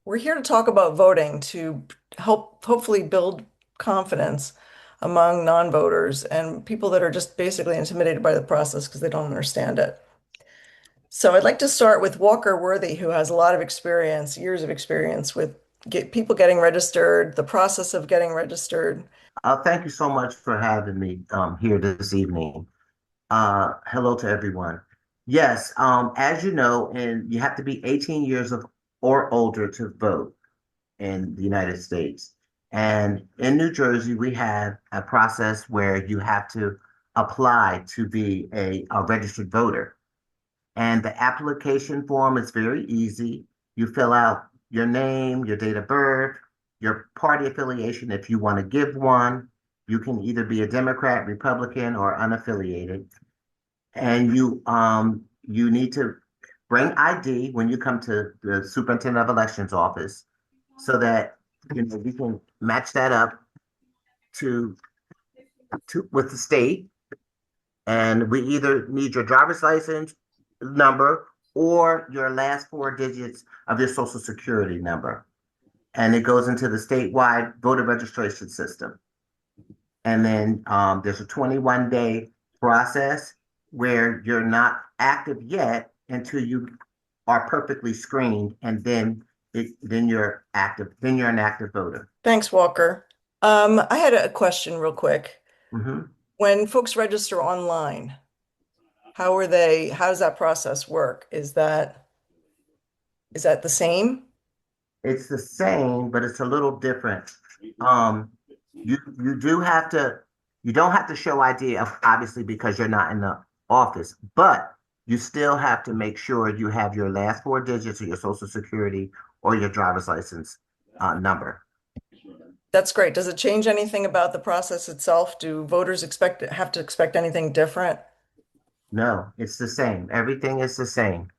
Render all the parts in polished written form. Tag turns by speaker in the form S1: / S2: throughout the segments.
S1: We're here to talk about voting to help hopefully build confidence among non-voters and people that are just basically intimidated by the process because they don't understand it. So I'd like to start with Walker Worthy, who has a lot of experience, years of experience with people getting registered, the process of getting registered.
S2: Thank you so much for having me here this evening. Hello to everyone. Yes, as you know, and you have to be 18 years of or older to vote in the United States. And in New Jersey, we have a process where you have to apply to be a registered voter. And the application form is very easy. You fill out your name, your date of birth, your party affiliation if you want to give one. You can either be a Democrat, Republican, or unaffiliated. And you need to bring ID when you come to the Superintendent of Elections office so that we can match that up to with the state. And we either need your driver's license number or your last four digits of your social security number. And it goes into the statewide voter registration system. And then there's a 21-day process where you're not active yet until you are perfectly screened, and then you're active. Then you're an active voter.
S1: Thanks, Walker. I had a question real quick.
S2: Mhm.
S1: When folks register online, how does that process work? Is that the same?
S2: It's the same, but it's a little different. Um, you do have to you don't have to show ID, obviously, because you're not in the office, but you still have to make sure you have your last four digits of your social security or your driver's license number.
S1: That's great. Does it change anything about the process itself? Do voters have to expect anything different?
S2: No, it's the same. Everything is the same.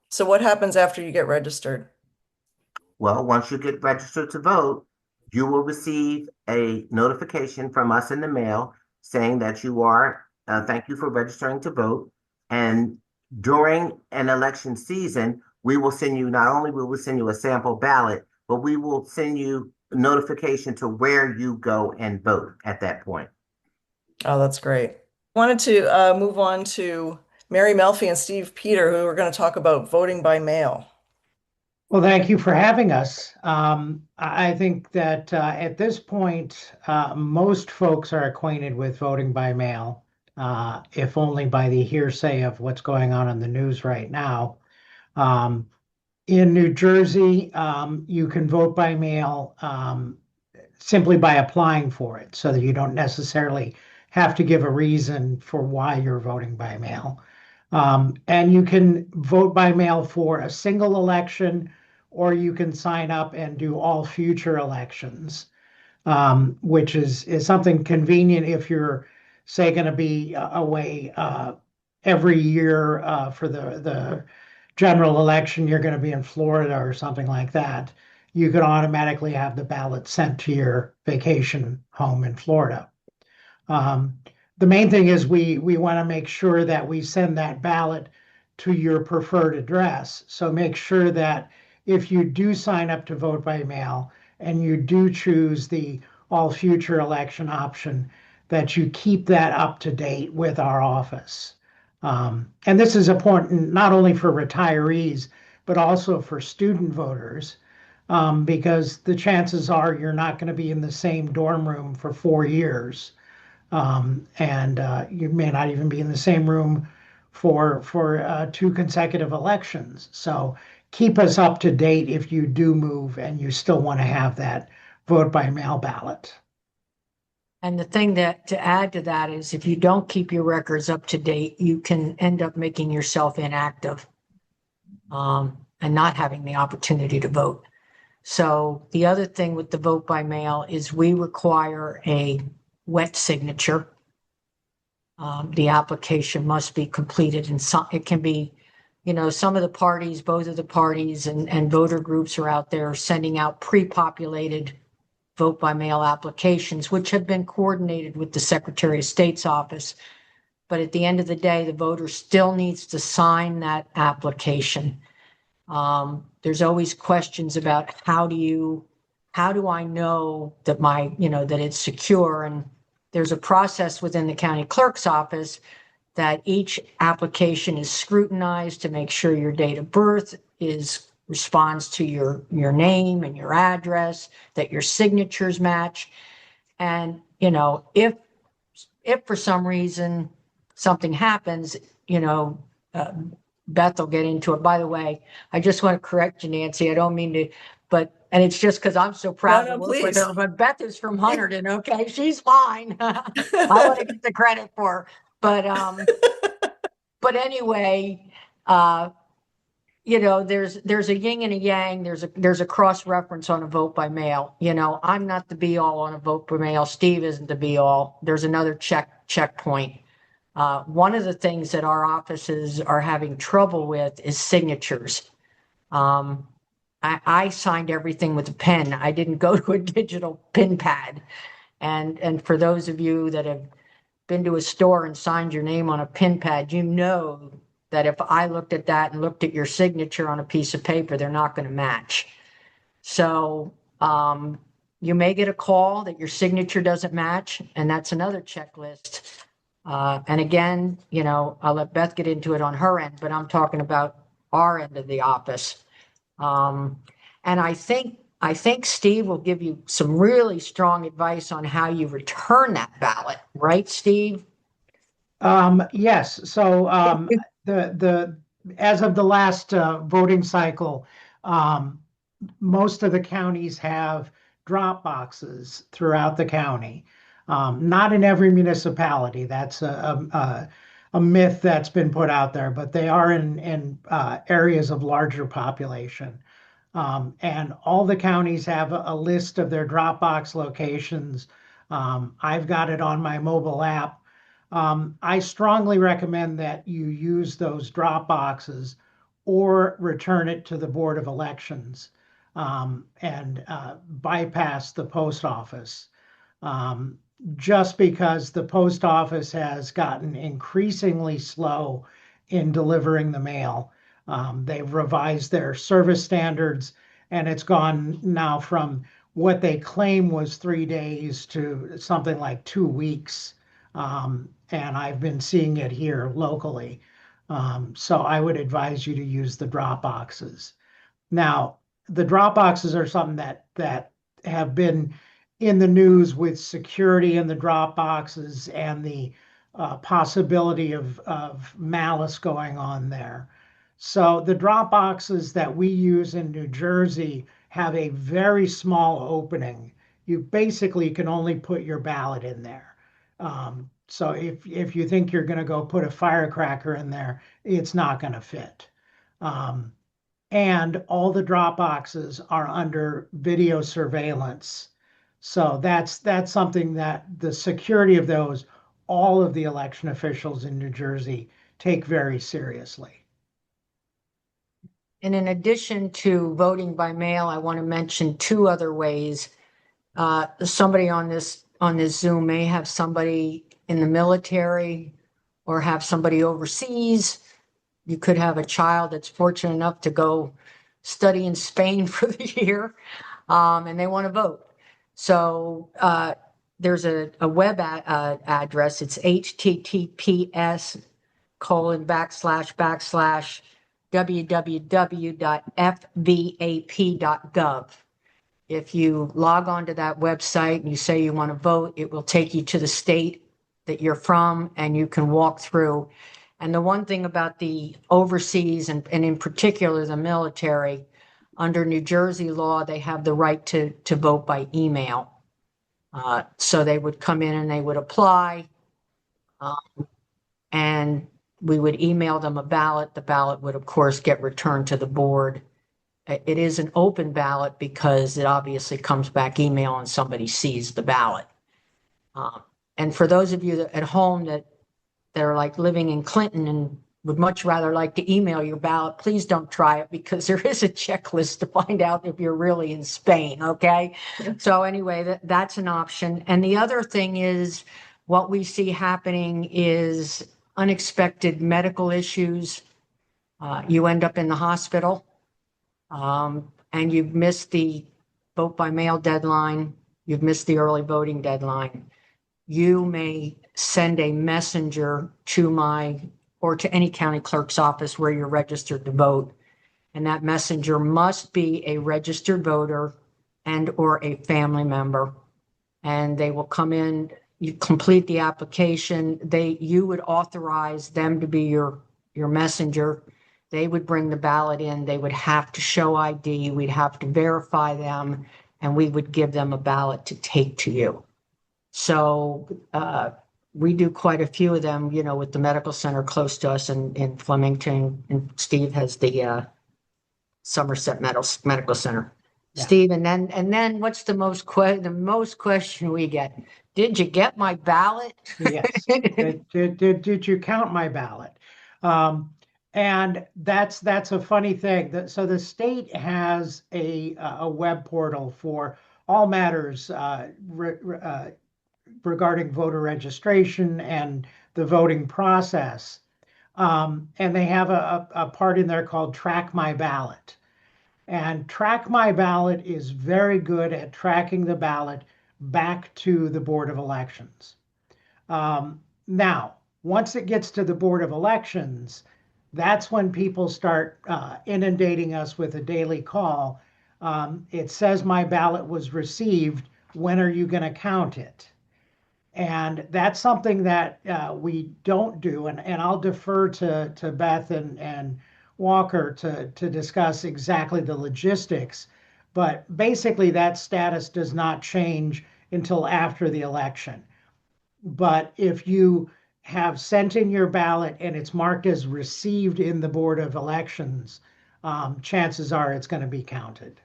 S1: So what happens after you get registered?
S2: Well, once you get registered to vote, you will receive a notification from us in the mail saying that thank you for registering to vote. And during an election season, not only will we send you a sample ballot, but we will send you a notification to where you go and vote at that point.
S1: Oh, that's great. Wanted to move on to Mary Melfi and Steve Peter, who are going to talk about voting by mail.
S3: Well, thank you for having us. I think that at this point, most folks are acquainted with voting by mail, if only by the hearsay of what's going on in the news right now. Um, in New Jersey, you can vote by mail simply by applying for it, so that you don't necessarily have to give a reason for why you're voting by mail. And you can vote by mail for a single election, or you can sign up and do all future elections, which is something convenient if you're, say, going to be away every year for the general election. You're going to be in Florida or something like that. You could automatically have the ballot sent to your vacation home in Florida. Um, the main thing is we want to make sure that we send that ballot to your preferred address. So make sure that if you do sign up to vote by mail and you do choose the all future election option, that you keep that up to date with our office. And this is important not only for retirees, but also for student voters, because the chances are you're not going to be in the same dorm room for 4 years, and you may not even be in the same room for two consecutive elections. So keep us up to date if you do move and you still want to have that vote by mail ballot.
S4: And the thing that to add to that is if you don't keep your records up to date, you can end up making yourself inactive, and not having the opportunity to vote. So the other thing with the vote by mail is we require a wet signature. The application must be completed, and it can be, some of the parties, both of the parties and voter groups are out there sending out pre-populated vote by mail applications, which have been coordinated with the Secretary of State's office. But at the end of the day, the voter still needs to sign that application. There's always questions about how do I know that that it's secure? And there's a process within the county clerk's office that each application is scrutinized to make sure your date of birth responds to your name and your address, that your signatures match. And, if for some reason something happens, Beth will get into it. By the way, I just want to correct you, Nancy. I don't mean to, and it's just because I'm so proud
S1: No,
S4: to work with
S1: please.
S4: her, but Beth is from Hunterdon, okay? She's fine. I want to get the credit for her. But anyway, there's a yin and a yang. There's a cross reference on a vote by mail. I'm not the be all on a vote by mail. Steve isn't the be all. There's another checkpoint. One of the things that our offices are having trouble with is signatures. I signed everything with a pen. I didn't go to a digital pin pad. And for those of you that have been to a store and signed your name on a pin pad, you know that if I looked at that and looked at your signature on a piece of paper, they're not going to match. So you may get a call that your signature doesn't match, and that's another checklist. And again, I'll let Beth get into it on her end, but I'm talking about our end of the office. And I think Steve will give you some really strong advice on how you return that ballot, right, Steve?
S3: Yes. So as of the last voting cycle, most of the counties have drop boxes throughout the county. Not in every municipality. That's a myth that's been put out there, but they are in areas of larger population. And all the counties have a list of their Dropbox locations. I've got it on my mobile app. I strongly recommend that you use those Dropboxes or return it to the Board of Elections and bypass the post office. Just because the post office has gotten increasingly slow in delivering the mail. They've revised their service standards, and it's gone now from what they claim was 3 days to something like 2 weeks. And I've been seeing it here locally. So I would advise you to use the drop boxes. Now, the drop boxes are something that have been in the news with security in the drop boxes and the possibility of malice going on there. So the drop boxes that we use in New Jersey have a very small opening. You basically can only put your ballot in there. So if you think you're going to go put a firecracker in there, it's not going to fit. And all the drop boxes are under video surveillance. So that's something that the security of those, all of the election officials in New Jersey take very seriously.
S4: And in addition to voting by mail, I want to mention 2 other ways. Somebody on this Zoom may have somebody in the military or have somebody overseas. You could have a child that's fortunate enough to go study in Spain for the year, and they want to vote. So there's a web address. It's https://www.fvap.gov. If you log on to that website and you say you want to vote, it will take you to the state that you're from, and you can walk through. And the one thing about the overseas and in particular the military, under New Jersey law, they have the right to vote by email. So they would come in and they would apply, and we would email them a ballot. The ballot would, of course, get returned to the board. It is an open ballot because it obviously comes back email and somebody sees the ballot. And for those of you at home that are like living in Clinton and would much rather like to email your ballot, please don't try it, because there is a checklist to find out if you're really in Spain, okay? So anyway, that's an option. And the other thing is, what we see happening is unexpected medical issues. You end up in the hospital, and you've missed the vote by mail deadline, you've missed the early voting deadline, you may send a messenger to my or to any county clerk's office where you're registered to vote. And that messenger must be a registered voter and or a family member. And they will come in, you complete the application, you would authorize them to be your messenger. They would bring the ballot in, they would have to show ID, we'd have to verify them, and we would give them a ballot to take to you. So we do quite a few of them, you know, with the medical center close to us in Flemington, and Steve has the Somerset Medical Center.
S3: Yeah.
S4: Steve, and then what's the most question we get? Did you get my ballot?
S3: Yes. Did you count my ballot? And that's a funny thing. So the state has a web portal for all matters regarding voter registration and the voting process. And they have a part in there called Track My Ballot. And Track My Ballot is very good at tracking the ballot back to the Board of Elections. Now, once it gets to the Board of Elections, that's when people start inundating us with a daily call. It says my ballot was received. When are you going to count it? And that's something that we don't do. And I'll defer to Beth and Walker to discuss exactly the logistics. But basically, that status does not change until after the election. But if you have sent in your ballot and it's marked as received in the Board of Elections, chances are it's going to be counted.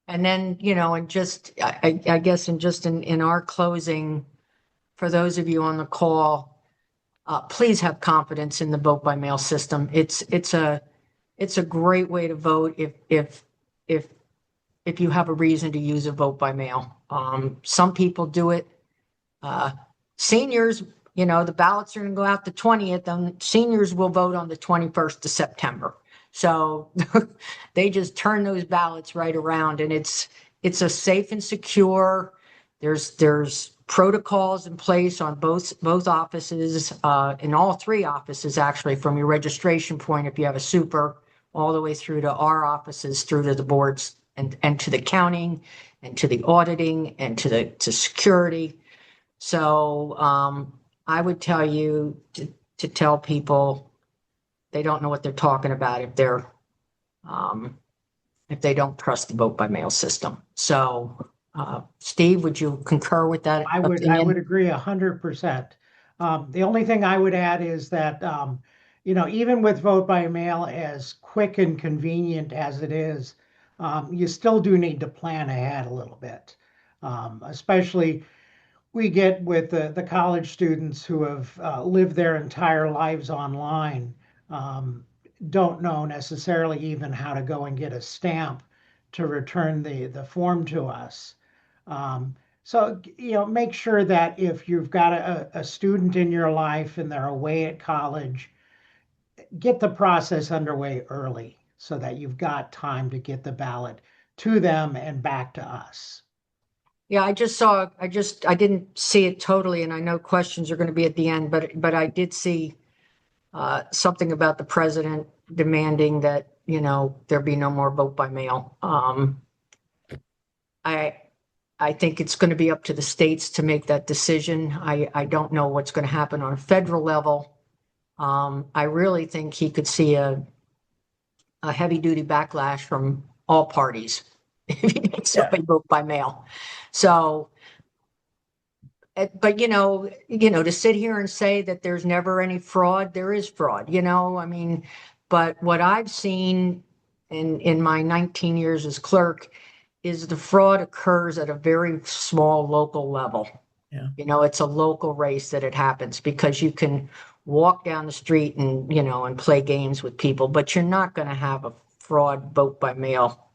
S4: And then, you know, and just, I guess, in our closing, for those of you on the call, please have confidence in the vote by mail system. It's a great way to vote if you have a reason to use a vote by mail. Some people do it. Seniors, you know, the ballots are going to go out the 20th, and seniors will vote on the 21st of September. So they just turn those ballots right around, and it's a safe and secure. There's protocols in place on both offices, in all three offices, actually, from your registration point, if you have a super, all the way through to our offices, through to the boards and to the counting and to the auditing and to security. So I would tell you to tell people they don't know what they're talking about if they don't trust the vote by mail system. So Steve, would you concur with that?
S3: I would agree 100%. The only thing I would add is that you know, even with vote by mail, as quick and convenient as it is, you still do need to plan ahead a little bit. Especially we get with the college students who have lived their entire lives online, don't know necessarily even how to go and get a stamp to return the form to us. So, you know, make sure that if you've got a student in your life and they're away at college, get the process underway early so that you've got time to get the ballot to them and back to us.
S4: Yeah, I didn't see it totally, and I know questions are going to be at the end, but I did see something about the president demanding that, you know, there be no more vote by mail. I think it's going to be up to the states to make that decision. I don't know what's going to happen on a federal level. I really think he could see a heavy duty backlash from all parties if he makes up a vote by mail. So, but you know, to sit here and say that there's never any fraud, there is fraud, you know, I mean, but what I've seen in my 19 years as clerk is the fraud occurs at a very small local level.
S1: Yeah.
S4: You know, it's a local race that it happens because you can walk down the street and, you know, and play games with people, but you're not going to have a fraud vote by mail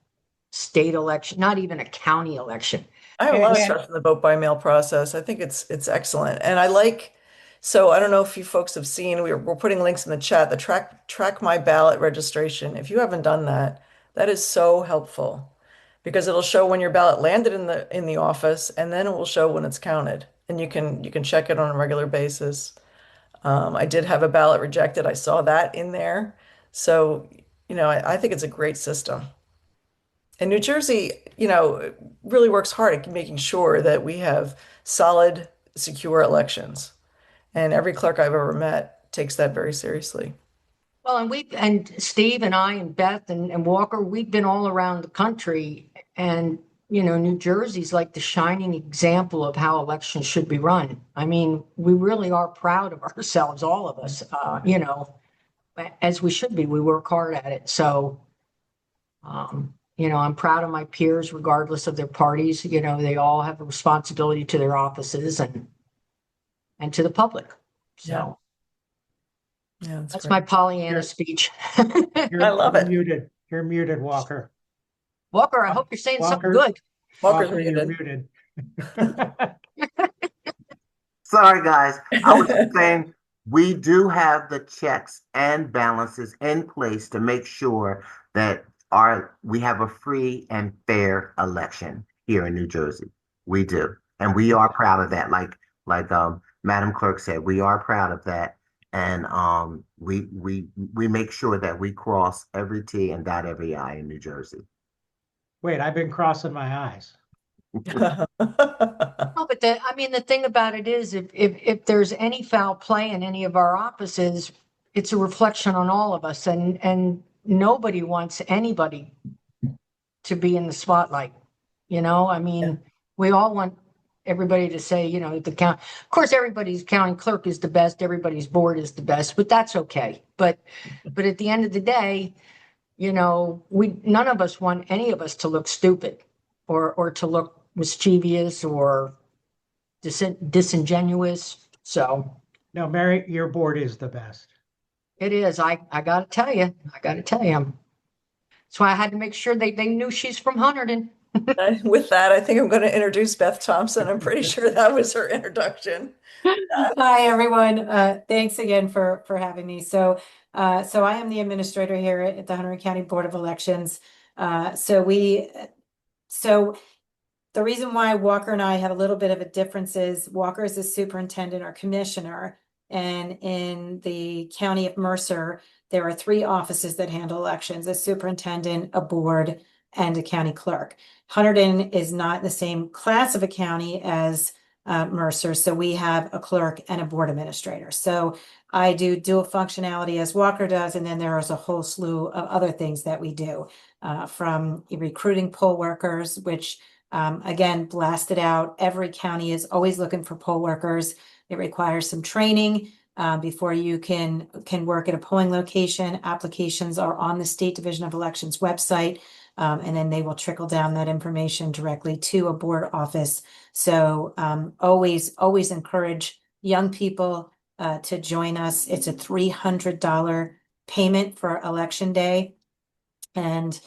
S4: state election, not even a county election.
S1: I have a lot of trust in the vote by mail process. I think it's excellent. And I like So I don't know if you folks have seen, we're putting links in the chat, the track my ballot registration. If you haven't done that, that is so helpful because it'll show when your ballot landed in the office and then it will show when it's counted. And you can check it on a regular basis. I did have a ballot rejected. I saw that in there. So, I think it's a great system. And New Jersey, really works hard at making sure that we have solid, secure elections. And every clerk I've ever met takes that very seriously.
S4: Well, and Steve and I and Beth and Walker, we've been all around the country, and New Jersey's like the shining example of how elections should be run. I mean, we really are proud of ourselves, all of us, as we should be. We work hard at it. So, I'm proud of my peers, regardless of their parties. They all have a responsibility to their offices and to the public. So.
S1: Yeah,
S4: That's
S1: great.
S4: my Pollyanna speech.
S1: I love it.
S3: Muted. You're muted, Walker.
S4: Walker, I hope you're saying something
S3: Walker?
S4: good.
S1: Walker's
S3: Walker, you're
S1: muted.
S3: muted.
S2: Sorry, guys. I was just saying we do have the checks and balances in place to make sure that we have a free and fair election here in New Jersey. We do. And we are proud of that. Like Madam Clerk said, we are proud of that. And we make sure that we cross every T and dot every I in New Jersey.
S3: Wait, I've been crossing my eyes.
S4: No, but the thing about it is, if there's any foul play in any of our offices, it's a reflection on all of us, and nobody wants anybody to be in the spotlight. We all want everybody to say, of course, everybody's county clerk is the best, everybody's board is the best, but that's okay. But at the end of the day, none of us want any of us to look stupid or to look mischievous or disingenuous. So
S3: No, Mary, your board is the best.
S4: it is. I gotta tell you. That's why I had to make sure they knew she's from Hunterdon.
S1: With that, I think I'm going to introduce Beth Thompson. I'm pretty sure that was her introduction.
S5: Hi, everyone. Thanks again for having me. So I am the administrator here at the Hunterdon County Board of Elections. So the reason why Walker and I have a little bit of a difference is Walker is the superintendent or commissioner, and in the county of Mercer, there are 3 offices that handle elections: a superintendent, a board, and a county clerk. Hunterdon is not the same class of a county as Mercer, so we have a clerk and a board administrator. So I do dual functionality as Walker does, and then there is a whole slew of other things that we do, from recruiting poll workers, which again, blasted out. Every county is always looking for poll workers. It requires some training before you can work at a polling location. Applications are on the State Division of Elections website. And then they will trickle down that information directly to a board office. So always encourage young people to join us. It's a $300 payment for election day. And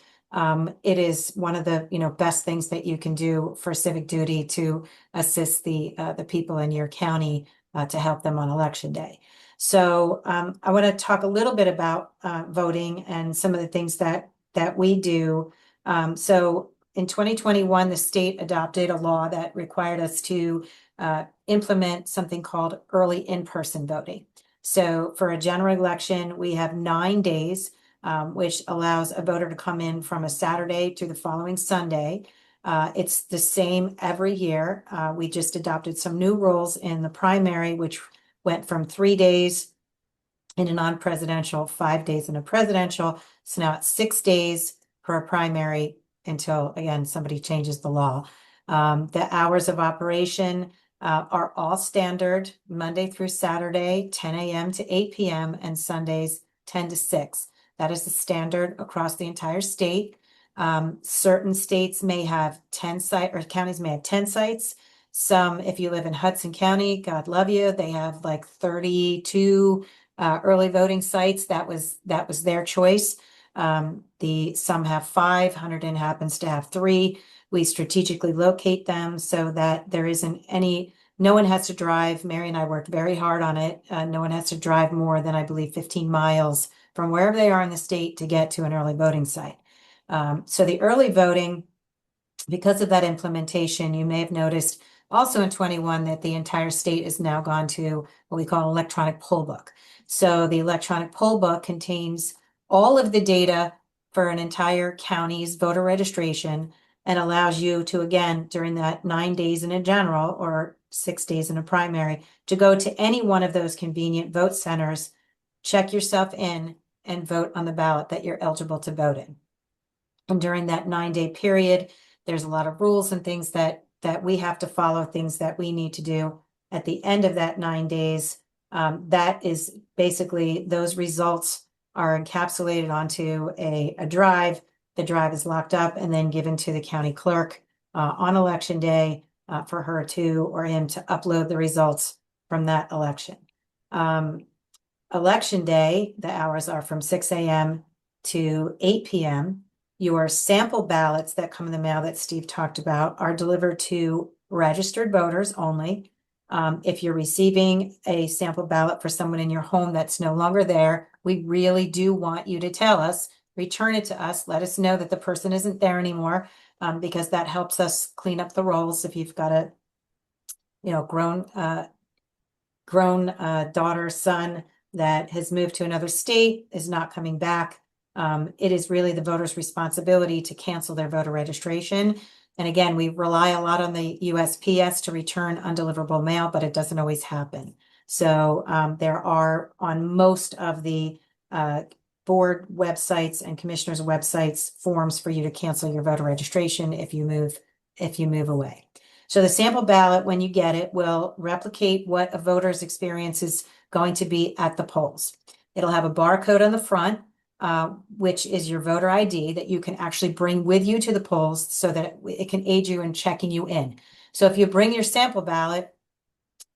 S5: it is one of the best things that you can do for civic duty to assist the people in your county to help them on election day. So I want to talk a little bit about voting and some of the things that we do. So in 2021, the state adopted a law that required us to implement something called early in-person voting. So for a general election, we have 9 days, which allows a voter to come in from a Saturday to the following Sunday. It's the same every year. We just adopted some new rules in the primary, which went from 3 days in a non-presidential, 5 days in a presidential. So now it's 6 days for a primary until, again, somebody changes the law. The hours of operation are all standard, Monday through Saturday, 10 a.m. to 8 p.m. and Sundays 10 to 6. That is the standard across the entire state. Certain states may have 10 sites, or counties may have 10 sites. Some, if you live in Hudson County, God love you, they have like 32 early voting sites. That was their choice. Some have 5, Hunterdon happens to have 3. We strategically locate them so that there isn't any No one has to drive. Mary and I worked very hard on it. No one has to drive more than, I believe, 15 miles from wherever they are in the state to get to an early voting site. So the early voting, because of that implementation, you may have noticed also in 21 that the entire state has now gone to what we call electronic poll book. So the electronic poll book contains all of the data for an entire county's voter registration and allows you to, again, during that 9 days in a general or 6 days in a primary, to go to any one of those convenient vote centers, check yourself in, and vote on the ballot that you're eligible to vote in. And during that 9-day period, there's a lot of rules and things that we have to follow, things that we need to do. At the end of that 9 days, that is basically those results are encapsulated onto a drive. The drive is locked up and then given to the county clerk on election day for her to or him to upload the results from that election. Election day, the hours are from 6 a.m. to 8 p.m. Your sample ballots that come in the mail that Steve talked about are delivered to registered voters only. If you're receiving a sample ballot for someone in your home that's no longer there, we really do want you to tell us, return it to us, let us know that the person isn't there anymore, because that helps us clean up the rolls. If you've got a, grown daughter, son that has moved to another state, is not coming back, it is really the voter's responsibility to cancel their voter registration. And again, we rely a lot on the USPS to return undeliverable mail, but it doesn't always happen. So there are on most of the board websites and commissioners' websites forms for you to cancel your voter registration if you move away. So the sample ballot, when you get it, will replicate what a voter's experience is going to be at the polls. It'll have a barcode on the front, which is your voter ID that you can actually bring with you to the polls so that it can aid you in checking you in. So if you bring your sample ballot,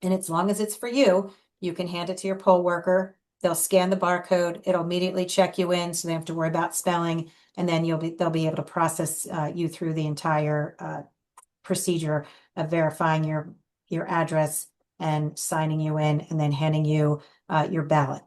S5: and as long as it's for you, you can hand it to your poll worker. They'll scan the barcode. It'll immediately check you in, so they don't have to worry about spelling, and then they'll be able to process you through the entire procedure of verifying your address and signing you in, and then handing you your ballot.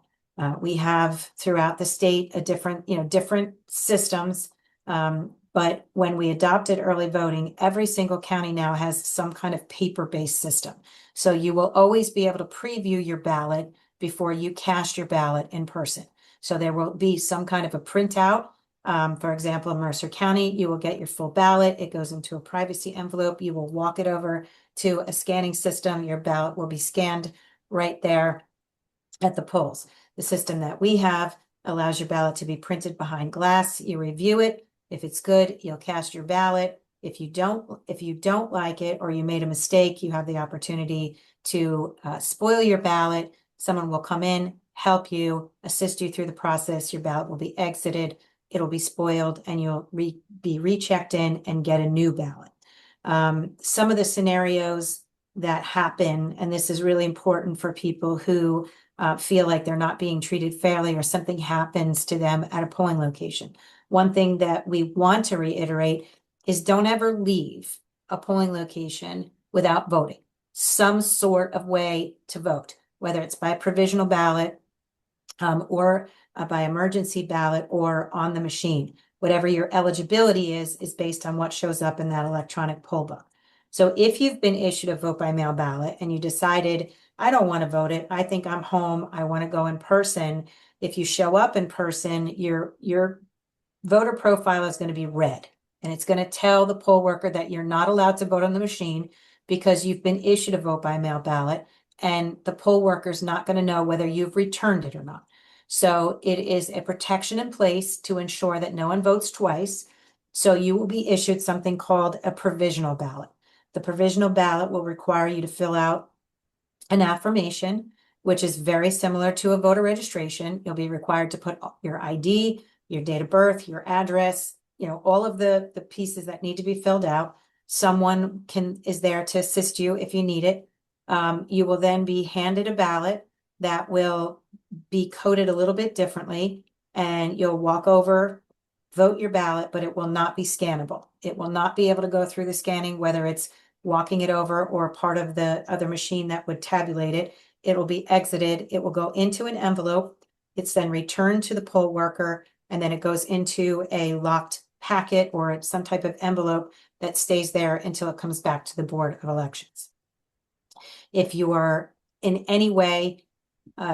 S5: We have throughout the state different systems, but when we adopted early voting, every single county now has some kind of paper-based system. So you will always be able to preview your ballot before you cast your ballot in person. So there will be some kind of a printout. For example, in Mercer County, you will get your full ballot. It goes into a privacy envelope. You will walk it over to a scanning system. Your ballot will be scanned right there at the polls. The system that we have allows your ballot to be printed behind glass. You review it. If it's good, you'll cast your ballot. If you don't like it or you made a mistake, you have the opportunity to spoil your ballot. Someone will come in, help you, assist you through the process. Your ballot will be exited. It'll be spoiled, and you'll be rechecked in and get a new ballot. Some of the scenarios that happen, and this is really important for people who feel like they're not being treated fairly or something happens to them at a polling location. One thing that we want to reiterate is don't ever leave a polling location without voting. Some sort of way to vote, whether it's by provisional ballot or by emergency ballot or on the machine. Whatever your eligibility is based on what shows up in that electronic poll book. So if you've been issued a vote by mail ballot and you decided, I don't want to vote it, I think I'm home, I want to go in person. If you show up in person, your voter profile is going to be red, and it's going to tell the poll worker that you're not allowed to vote on the machine because you've been issued a vote by mail ballot, and the poll worker is not going to know whether you've returned it or not. So it is a protection in place to ensure that no one votes twice. So you will be issued something called a provisional ballot. The provisional ballot will require you to fill out an affirmation, which is very similar to a voter registration. You'll be required to put your ID, your date of birth, your address, all of the pieces that need to be filled out. Someone is there to assist you if you need it. You will then be handed a ballot that will be coded a little bit differently, and you'll walk over, vote your ballot, but it will not be scannable. It will not be able to go through the scanning, whether it's walking it over or part of the other machine that would tabulate it. It will be exited. It will go into an envelope. It's then returned to the poll worker, and then it goes into a locked packet or some type of envelope that stays there until it comes back to the Board of Elections. If you are in any way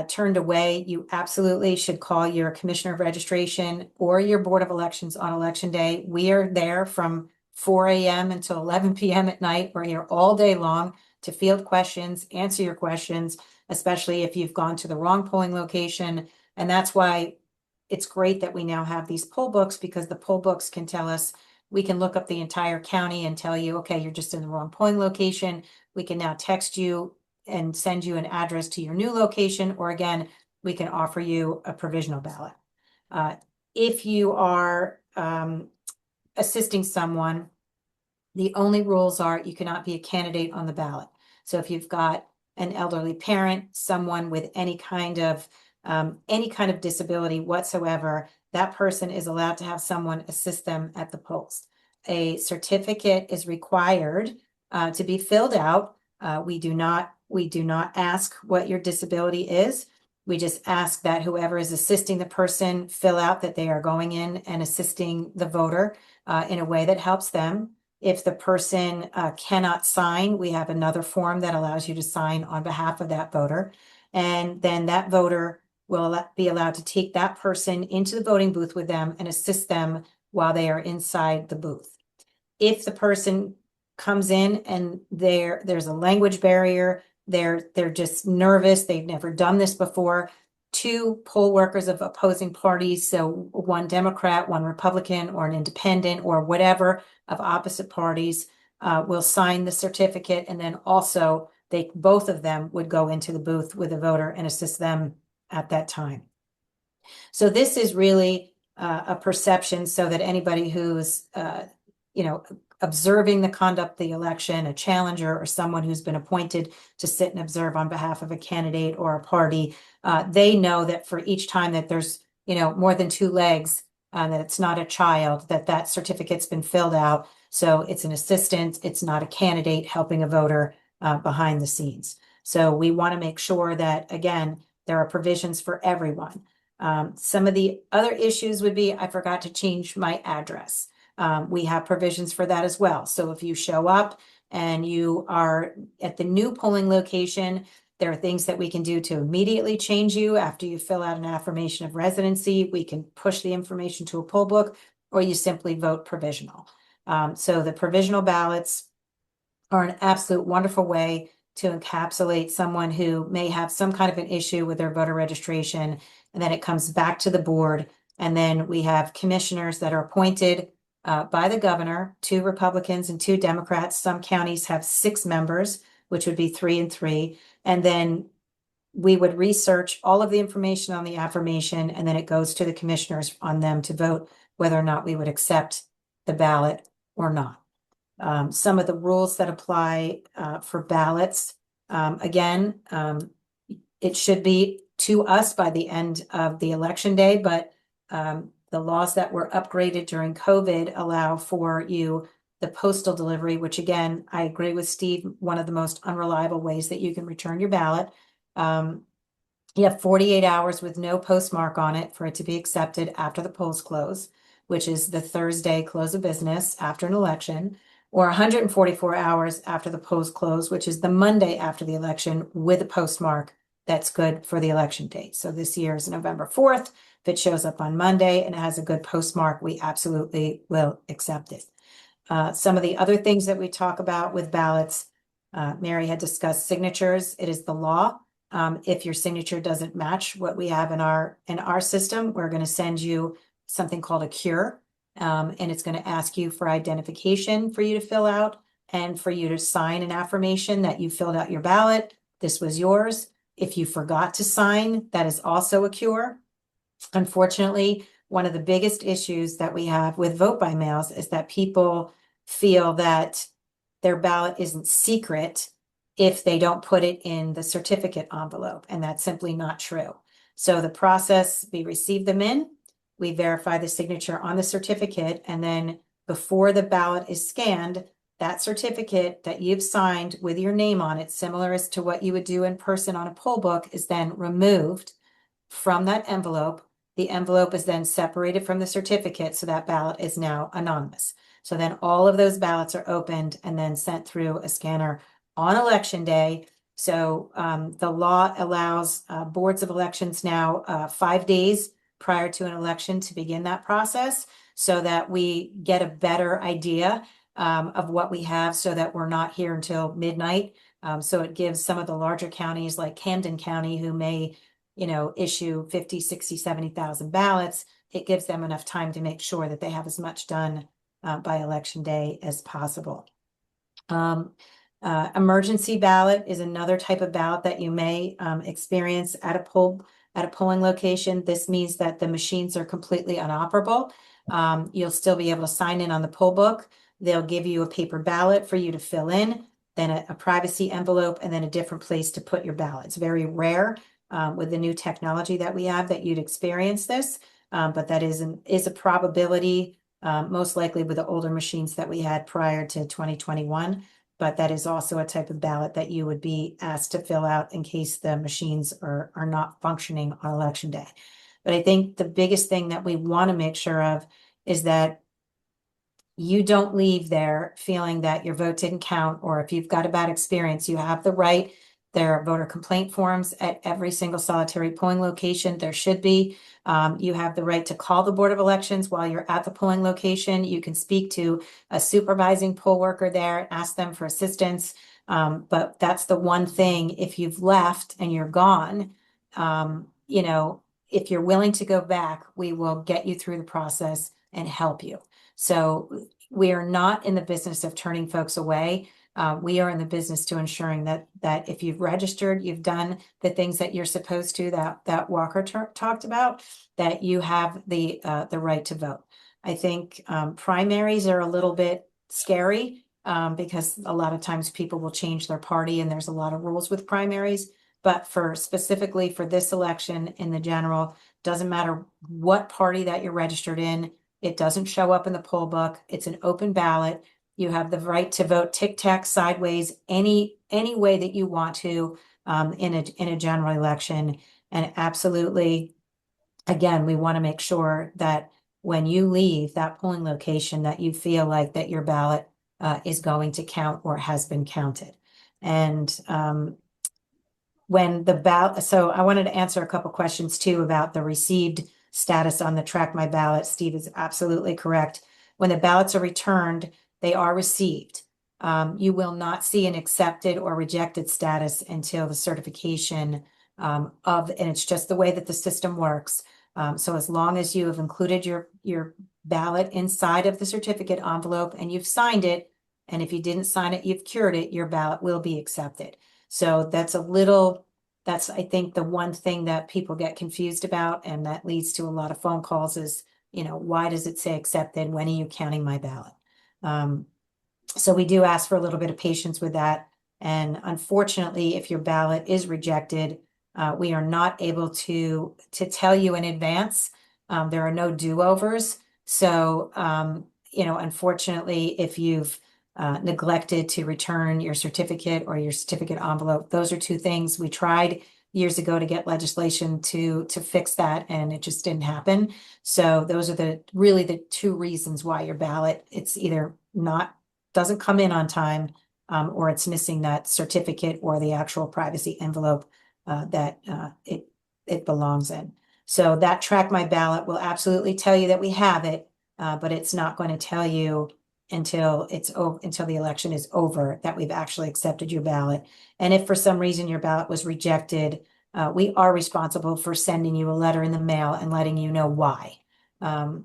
S5: turned away, you absolutely should call your Commissioner of Registration or your Board of Elections on Election Day. We are there from 4 a.m. until 11 p.m. at night. We're here all day long to field questions, answer your questions, especially if you've gone to the wrong polling location. And that's why it's great that we now have these poll books, because the poll books can tell us, we can look up the entire county and tell you, okay, you're just in the wrong polling location. We can now text you and send you an address to your new location, or again, we can offer you a provisional ballot. If you are assisting someone, the only rules are you cannot be a candidate on the ballot. So if you've got an elderly parent, someone with any kind of disability whatsoever, that person is allowed to have someone assist them at the polls. A certificate is required to be filled out. We do not ask what your disability is. We just ask that whoever is assisting the person fill out that they are going in and assisting the voter in a way that helps them. If the person cannot sign, we have another form that allows you to sign on behalf of that voter. And then that voter will be allowed to take that person into the voting booth with them and assist them while they are inside the booth. If the person comes in and there's a language barrier, they're just nervous, they've never done this before, 2 poll workers of opposing parties, so one Democrat, one Republican, or an independent, or whatever of opposite parties, will sign the certificate, and then also both of them would go into the booth with the voter and assist them at that time. So this is really a perception, so that anybody who's observing the conduct of the election, a challenger or someone who's been appointed to sit and observe on behalf of a candidate or a party, they know that for each time that there's more than 2 legs, that it's not a child, that certificate's been filled out. So it's an assistant, it's not a candidate helping a voter behind the scenes. So we want to make sure that, again, there are provisions for everyone. Some of the other issues would be, I forgot to change my address. We have provisions for that as well. So if you show up and you are at the new polling location, there are things that we can do to immediately change you after you fill out an affirmation of residency. We can push the information to a poll book, or you simply vote provisional. So the provisional ballots are an absolute wonderful way to encapsulate someone who may have some kind of an issue with their voter registration, and then it comes back to the board. And then we have commissioners that are appointed by the governor, 2 Republicans and 2 Democrats. Some counties have 6 members, which would be 3 and 3. And then we would research all of the information on the affirmation, and then it goes to the commissioners on them to vote whether or not we would accept the ballot or not. Some of the rules that apply for ballots, again, it should be to us by the end of the election day, but the laws that were upgraded during COVID allow for the postal delivery, which again, I agree with Steve, one of the most unreliable ways that you can return your ballot. You have 48 hours with no postmark on it for it to be accepted after the polls close, which is the Thursday close of business after an election, or 144 hours after the polls close, which is the Monday after the election with a postmark that's good for the election date. So this year is November 4th. If it shows up on Monday and it has a good postmark, we absolutely will accept it. Some of the other things that we talk about with ballots, Mary had discussed signatures. It is the law. If your signature doesn't match what we have in our system, we're going to send you something called a cure, and it's going to ask you for identification for you to fill out and for you to sign an affirmation that you filled out your ballot. This was yours. If you forgot to sign, that is also a cure. Unfortunately, one of the biggest issues that we have with vote by mails is that people feel that their ballot isn't secret if they don't put it in the certificate envelope, and that's simply not true. So the process, we receive them in, we verify the signature on the certificate, and then before the ballot is scanned, that certificate that you've signed with your name on it, similar as to what you would do in person on a poll book, is then removed from that envelope. The envelope is then separated from the certificate, so that ballot is now anonymous. So then all of those ballots are opened and then sent through a scanner on election day. So the law allows boards of elections now 5 days prior to an election to begin that process, so that we get a better idea of what we have, so that we're not here until midnight. So it gives some of the larger counties like Camden County, who may, issue 50, 60, 70,000 ballots, it gives them enough time to make sure that they have as much done by election day as possible. Emergency ballot is another type of ballot that you may experience at a polling location. This means that the machines are completely inoperable. You'll still be able to sign in on the poll book. They'll give you a paper ballot for you to fill in, then a privacy envelope, and then a different place to put your ballot. It's very rare with the new technology that we have that you'd experience this, but that is a probability, most likely with the older machines that we had prior to 2021. But that is also a type of ballot that you would be asked to fill out in case the machines are not functioning on election day. But I think the biggest thing that we want to make sure of is that you don't leave there feeling that your vote didn't count, or if you've got a bad experience, you have the right. There are voter complaint forms at every single solitary polling location. There should be. You have the right to call the Board of Elections while you're at the polling location. You can speak to a supervising poll worker there, ask them for assistance. But that's the one thing, if you've left and you're gone, if you're willing to go back, we will get you through the process and help you. So we are not in the business of turning folks away. We are in the business to ensuring that if you've registered, you've done the things that you're supposed to, that Walker talked about, that you have the right to vote. I think primaries are a little bit scary because a lot of times people will change their party, and there's a lot of rules with primaries. But specifically for this election in the general, doesn't matter what party that you're registered in, it doesn't show up in the poll book. It's an open ballot. You have the right to vote tic-tac, sideways, any way that you want to in a general election. And absolutely, again, we want to make sure that when you leave that polling location, that you feel like that your ballot is going to count or has been counted. And when the ballot, so I wanted to answer a couple questions too about the received status on the Track My Ballot. Steve is absolutely correct. When the ballots are returned, they are received. You will not see an accepted or rejected status until the certification and it's just the way that the system works. So as long as you have included your ballot inside of the certificate envelope and you've signed it, and if you didn't sign it, you've cured it, your ballot will be accepted. So that's I think the one thing that people get confused about, and that leads to a lot of phone calls is, why does it say accepted? When are you counting my ballot? So we do ask for a little bit of patience with that. And unfortunately, if your ballot is rejected, we are not able to tell you in advance. There are no do-overs. So, unfortunately, if you've neglected to return your certificate or your certificate envelope, those are two things. We tried years ago to get legislation to fix that, and it just didn't happen. So those are really the two reasons why your ballot, it's either doesn't come in on time, or it's missing that certificate or the actual privacy envelope that it belongs in. So that Track My Ballot will absolutely tell you that we have it, but it's not going to tell you until the election is over that we've actually accepted your ballot. And if for some reason your ballot was rejected, we are responsible for sending you a letter in the mail and letting you know why. And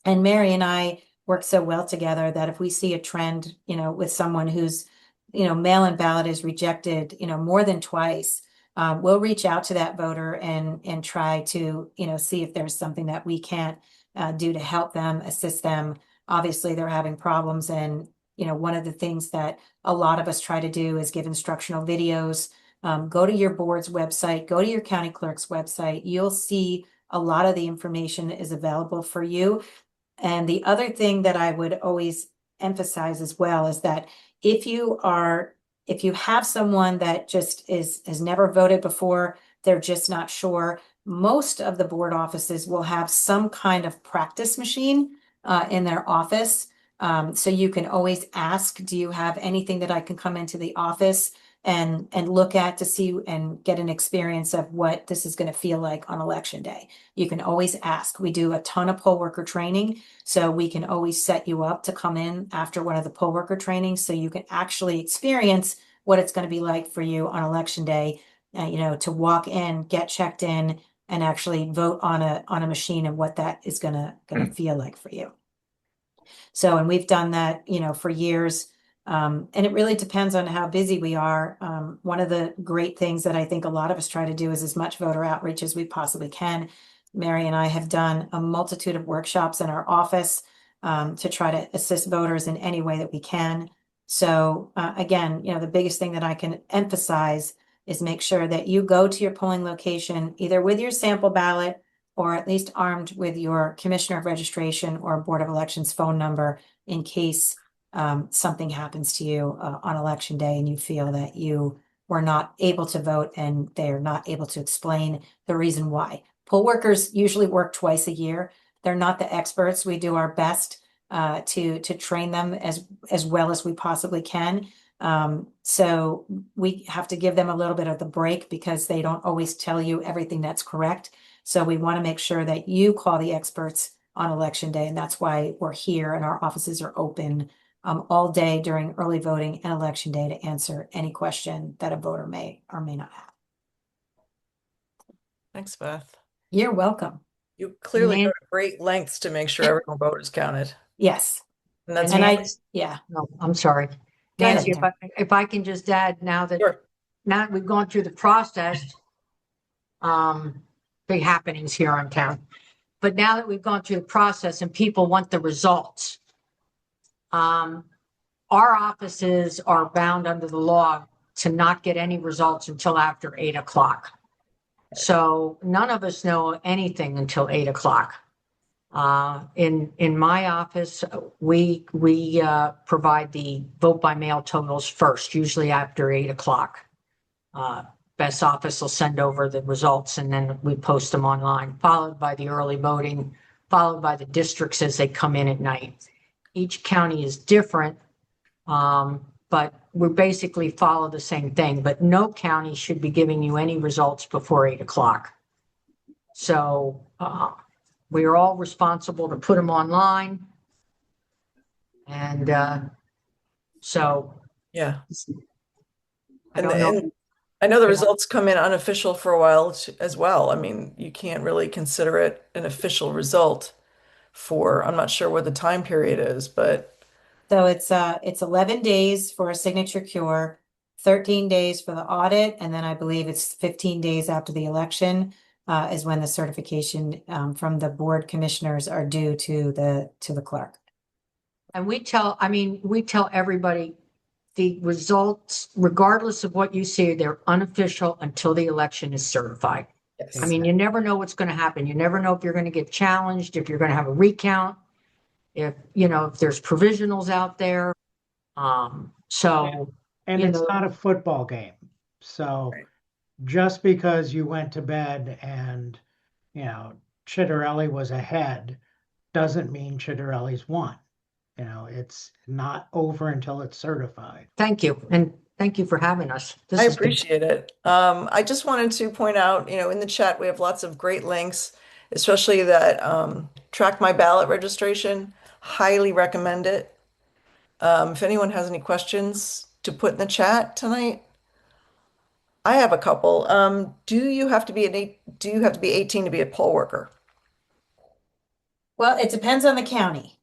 S5: Mary and I work so well together that if we see a trend, with someone whose, mail-in ballot is rejected, more than twice, we'll reach out to that voter and try to, see if there's something that we can't do to help them, assist them. Obviously, they're having problems. And, one of the things that a lot of us try to do is give instructional videos. Go to your board's website, go to your county clerk's website. You'll see a lot of the information is available for you. And the other thing that I would always emphasize as well is that if you have someone that just has never voted before, they're just not sure, most of the board offices will have some kind of practice machine in their office. So you can always ask, do you have anything that I can come into the office and look at to see and get an experience of what this is going to feel like on election day? You can always ask. We do a ton of poll worker training, so we can always set you up to come in after one of the poll worker trainings so you can actually experience what it's going to be like for you on election day, to walk in, get checked in, and actually vote on a machine and what that is gonna feel like for you. So, and we've done that, for years. And it really depends on how busy we are. One of the great things that I think a lot of us try to do is as much voter outreach as we possibly can. Mary and I have done a multitude of workshops in our office to try to assist voters in any way that we can. So again, the biggest thing that I can emphasize is make sure that you go to your polling location either with your sample ballot or at least armed with your commissioner of registration or board of elections phone number in case something happens to you on election day and you feel that you were not able to vote and they're not able to explain the reason why. Poll workers usually work twice a year. They're not the experts. We do our best to train them as well as we possibly can. So we have to give them a little bit of the break because they don't always tell you everything that's correct. So we want to make sure that you call the experts on election day. And that's why we're here and our offices are open all day during early voting and election day to answer any question that a voter may or may not have.
S1: Thanks, Beth.
S5: You're welcome.
S1: You clearly
S4: Nan-
S1: go to great lengths to make sure every vote is counted.
S5: Yes.
S1: And that's
S4: No, I'm sorry.
S5: Go ahead,
S4: Nancy,
S5: Jen.
S4: if I can just add now that we've gone through the process, big happenings here in town. But now that we've gone through the process and people want the results, our offices are bound under the law to not get any results until after 8 o'clock. So none of us know anything until 8 o'clock. In my office, we provide the vote by mail totals first, usually after 8 o'clock. Beth's office will send over the results and then we post them online, followed by the early voting, followed by the districts as they come in at night. Each county is different, but we basically follow the same thing, but no county should be giving you any results before 8 o'clock. So we are all responsible to put them online. And so.
S1: Yeah.
S4: I don't know.
S1: I know the results come in unofficial for a while as well. I mean, you can't really consider it an official result I'm not sure what the time period is, but.
S5: So it's 11 days for a signature cure, 13 days for the audit, and then I believe it's 15 days after the election is when the certification from the board commissioners are due to the clerk.
S4: And we tell everybody the results, regardless of what you see, they're unofficial until the election is certified.
S1: Yes.
S4: I mean, you never know what's going to happen. You never know if you're going to get challenged, if you're going to have a recount, if there's provisionals out there. So.
S3: And it's not a football game. So just because you went to bed and, Chitterelli was ahead doesn't mean Chitterelli's won. It's not over until it's certified.
S4: Thank you. And thank you for having us.
S1: I appreciate it. I just wanted to point out, in the chat, we have lots of great links, especially that Track My Ballot registration. Highly recommend it. If anyone has any questions to put in the chat tonight, I have a couple. Do you have to be 18 to be a poll worker?
S5: Well, it depends on the county.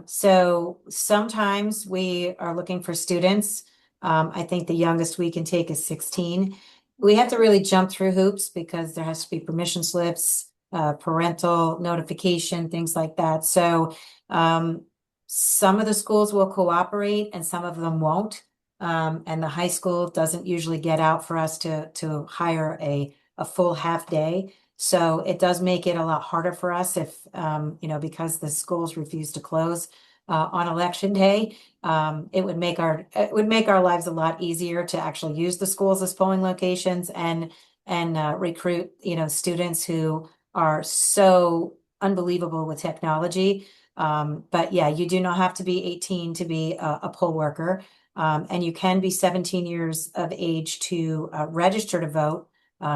S5: So sometimes we are looking for students. I think the youngest we can take is 16. We have to really jump through hoops because there has to be permission slips, parental notification, things like that. So some of the schools will cooperate and some of them won't. And the high school doesn't usually get out for us to hire a full half day. So it does make it a lot harder for us if, because the schools refuse to close. on election day. It would make our lives a lot easier to actually use the schools as polling locations and recruit, students who are so unbelievable with technology. But yeah, you do not have to be 18 to be a poll worker. And you can be 17 years of age to register to vote.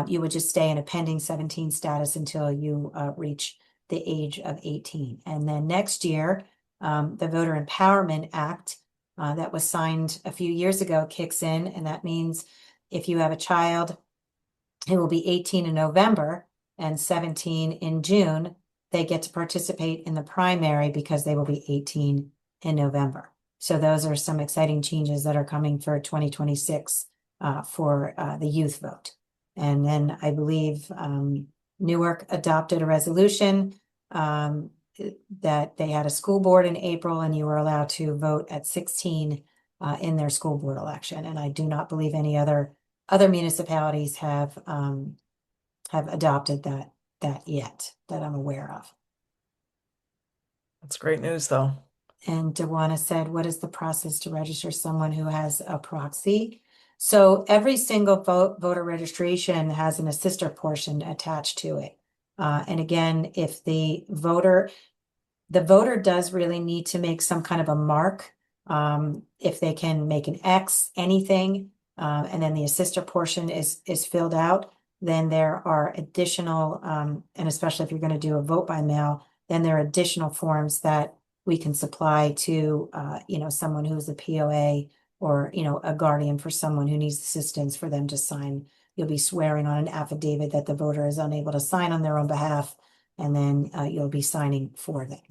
S5: You would just stay in a pending 17 status until you reach the age of 18. And then next year, the Voter Empowerment Act that was signed a few years ago kicks in. And that means if you have a child who will be 18 in November and 17 in June, they get to participate in the primary because they will be 18 in November. So those are some exciting changes that are coming for 2026 for the youth vote. And then I believe Newark adopted a resolution that they had a school board in April and you were allowed to vote at 16 in their school board election. And I do not believe any other municipalities have adopted that yet that I'm aware of.
S1: That's great news, though.
S5: And Dewana said, what is the process to register someone who has a proxy? So every single voter registration has an assister portion attached to it. And again, if the voter does really need to make some kind of a mark, if they can make an X, anything, and then the assister portion is filled out, then there are additional, and especially if you're going to do a vote by mail, then there are additional forms that we can supply to, someone who's a POA or, a guardian for someone who needs assistance for them to sign. You'll be swearing on an affidavit that the voter is unable to sign on their own behalf, and then you'll be signing for them.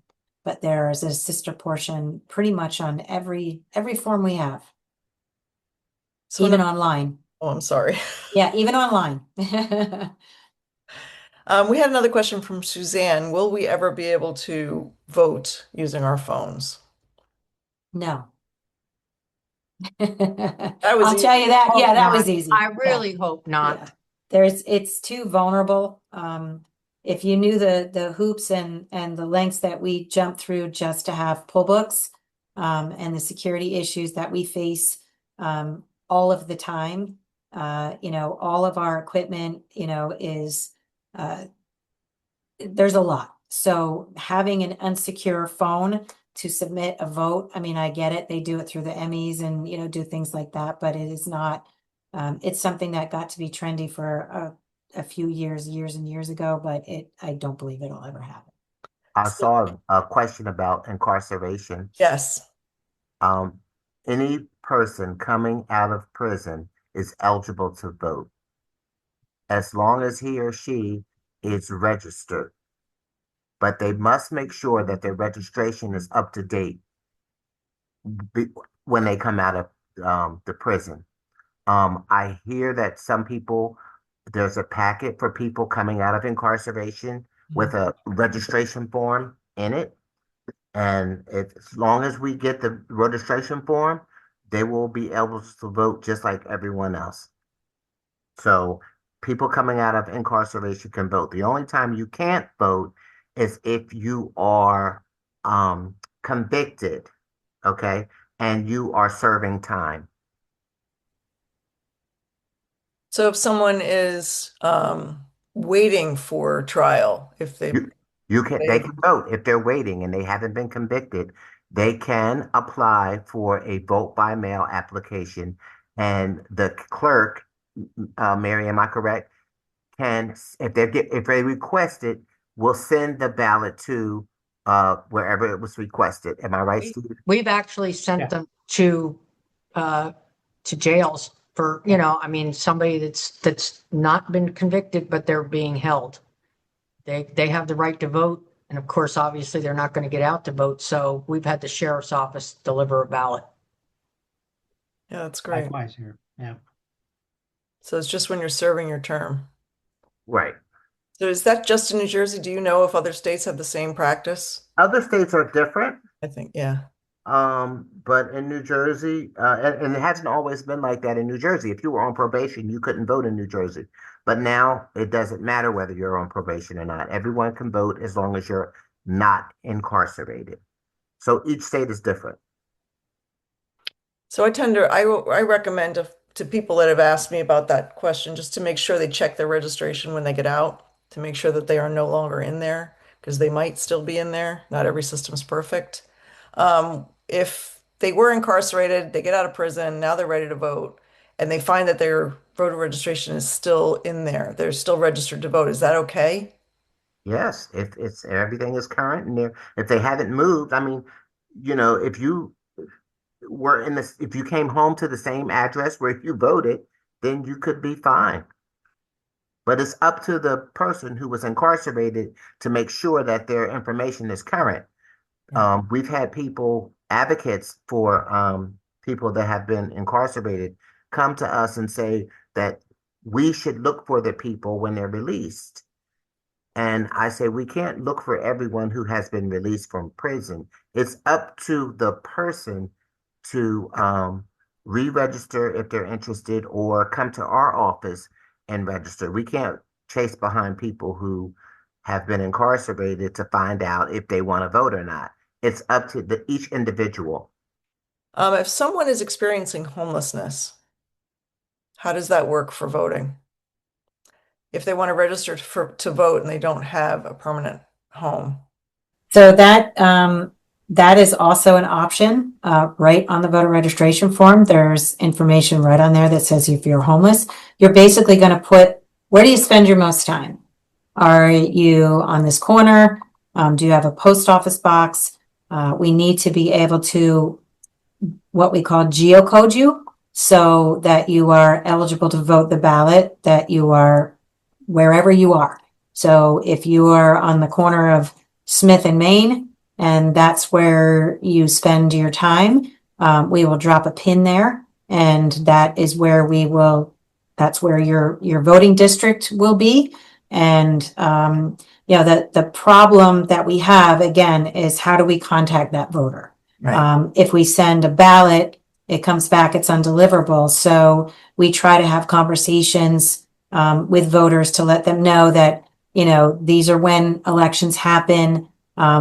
S5: But there is a sister portion pretty much on every form we have,
S1: So
S5: even online.
S1: Oh, I'm sorry.
S5: Yeah, even online.
S1: We had another question from Suzanne. Will we ever be able to vote using our phones?
S5: No.
S1: That was
S5: I'll tell you that. Yeah, that was easy.
S4: I really hope not.
S5: Yeah. It's too vulnerable. If you knew the hoops and the lengths that we jump through just to have poll books, and the security issues that we face, all of the time, all of our equipment, is, there's a lot. So having an unsecure phone to submit a vote, I mean, I get it. They do it through the Emmys and, do things like that, but it is not, it's something that got to be trendy for a few years and years ago, but I don't believe it'll ever happen.
S2: I saw a question about incarceration.
S1: Yes.
S2: Any person coming out of prison is eligible to vote as long as he or she is registered. But they must make sure that their registration is up to date when they come out of the prison. I hear that some people, there's a packet for people coming out of incarceration with a registration form in it. And as long as we get the registration form, they will be able to vote just like everyone else. So people coming out of incarceration can vote. The only time you can't vote is if you are convicted, okay, and you are serving time.
S1: So if someone is waiting for trial, if they
S2: They can vote if they're waiting and they haven't been convicted. They can apply for a vote by mail application, and the clerk, Mary, am I correct? Can if they request it, will send the ballot to wherever it was requested. Am I right, Steve?
S4: We've actually sent them to jails for, somebody that's not been convicted, but they're being held. They have the right to vote. And of course, obviously, they're not going to get out to vote. So we've had the sheriff's office deliver a ballot.
S1: Yeah, that's great.
S3: Likewise here. Yeah.
S1: So it's just when you're serving your term.
S2: Right.
S1: So is that just in New Jersey? Do you know if other states have the same practice?
S2: Other states are different.
S1: I think, yeah.
S2: But in New Jersey, and it hasn't always been like that in New Jersey. If you were on probation, you couldn't vote in New Jersey. But now it doesn't matter whether you're on probation or not. Everyone can vote as long as you're not incarcerated. So each state is different.
S1: So I recommend to people that have asked me about that question, just to make sure they check their registration when they get out, to make sure that they are no longer in there, because they might still be in there. Not every system's perfect. If they were incarcerated, they get out of prison, now they're ready to vote, and they find that their voter registration is still in there, they're still registered to vote. Is that okay?
S2: Yes, if it's everything is current and if they haven't moved, I mean, if you were if you came home to the same address where you voted, then you could be fine. But it's up to the person who was incarcerated to make sure that their information is current. We've had advocates for people that have been incarcerated, come to us and say that we should look for the people when they're released. And I say, we can't look for everyone who has been released from prison. It's up to the person to re-register if they're interested, or come to our office and register. We can't chase behind people who have been incarcerated to find out if they want to vote or not. It's up to each individual.
S1: If someone is experiencing homelessness, how does that work for voting? If they want to register to vote and they don't have a permanent home.
S5: So that is also an option, right on the voter registration form. There's information right on there that says if you're homeless, you're basically going to put, where do you spend your most time? Are you on this corner? Do you have a post office box? We need to be able to, what we call geocode you, so that you are eligible to vote the ballot, that you are wherever you are. So if you are on the corner of Smith and Main, and that's where you spend your time, we will drop a pin there, and that is where that's where your voting district will be. And the problem that we have, again, is how do we contact that voter?
S1: Right.
S5: If we send a ballot, it comes back, it's undeliverable. So we try to have conversations with voters to let them know that, these are when elections happen.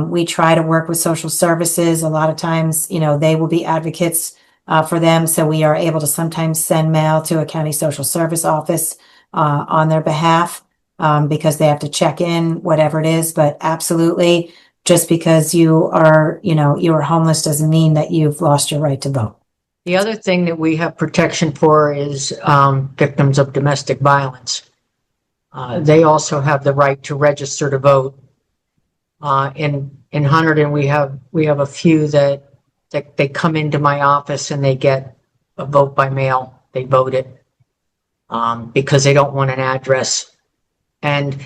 S5: We try to work with social services. A lot of times, they will be advocates for them. So we are able to sometimes send mail to a county social service office on their behalf because they have to check in, whatever it is. But absolutely, just because you are homeless doesn't mean that you've lost your right to vote.
S4: The other thing that we have protection for is victims of domestic violence. They also have the right to register to vote. In Hunterdon, we have a few that they come into my office and they get a vote by mail. They vote it because they don't want an address. And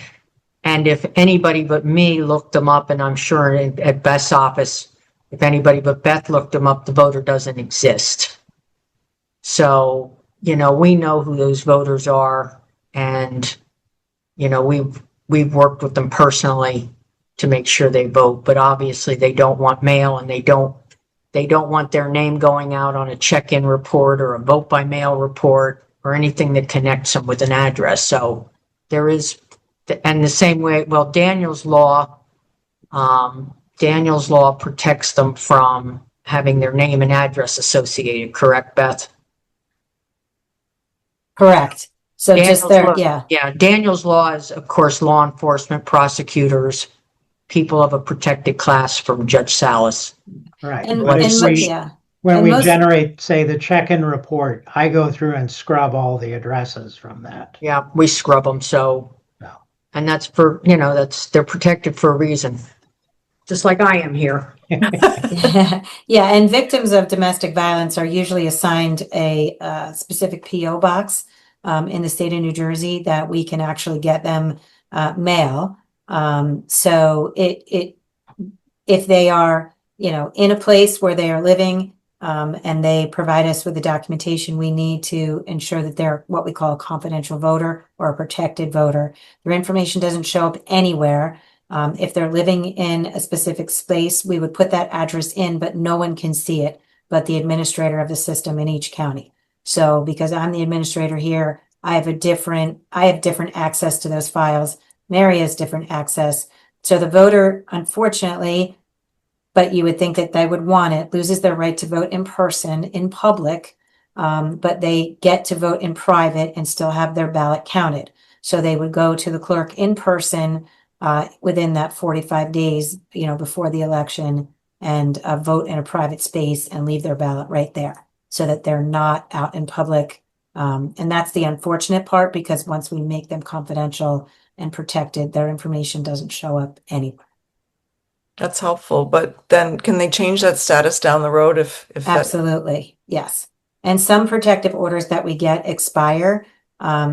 S4: if anybody but me looked them up, and I'm sure at Beth's office, if anybody but Beth looked them up, the voter doesn't exist. So, we know who those voters are, and, we've worked with them personally to make sure they vote, but obviously they don't want mail, and they don't want their name going out on a check-in report or a vote by mail report or anything that connects them with an address. So there is, and the same way, well, Daniel's law protects them from having their name and address associated, correct, Beth?
S5: Correct. So
S4: Daniel's law,
S5: yeah.
S4: Yeah, Daniel's law is, of course, law enforcement, prosecutors, people of a protected class from Judge Salas.
S3: Right.
S5: And,
S3: But if we,
S5: yeah.
S3: when
S5: And
S3: we
S5: most-
S3: generate, say, the check-in report, I go through and scrub all the addresses from that.
S4: Yeah, we scrub them, so,
S3: No.
S4: and that's for, they're protected for a reason. Just like I am here.
S5: Yeah, and victims of domestic violence are usually assigned a specific PO box in the state of New Jersey that we can actually get them mail. So if they are, in a place where they are living and they provide us with the documentation we need to ensure that they're what we call a confidential voter or a protected voter, their information doesn't show up anywhere. If they're living in a specific space, we would put that address in, but no one can see it but the administrator of the system in each county. So because I'm the administrator here, I have different access to those files. Mary has different access. So the voter, unfortunately, but you would think that they would want it, loses their right to vote in person, in public, but they get to vote in private and still have their ballot counted. So they would go to the clerk in person within that 45 days, before the election, and vote in a private space and leave their ballot right there so that they're not out in public. And that's the unfortunate part, because once we make them confidential and protected, their information doesn't show up anywhere.
S1: That's helpful, but then can they change that status down the road if that?
S5: Absolutely, yes. And some protective orders that we get expire.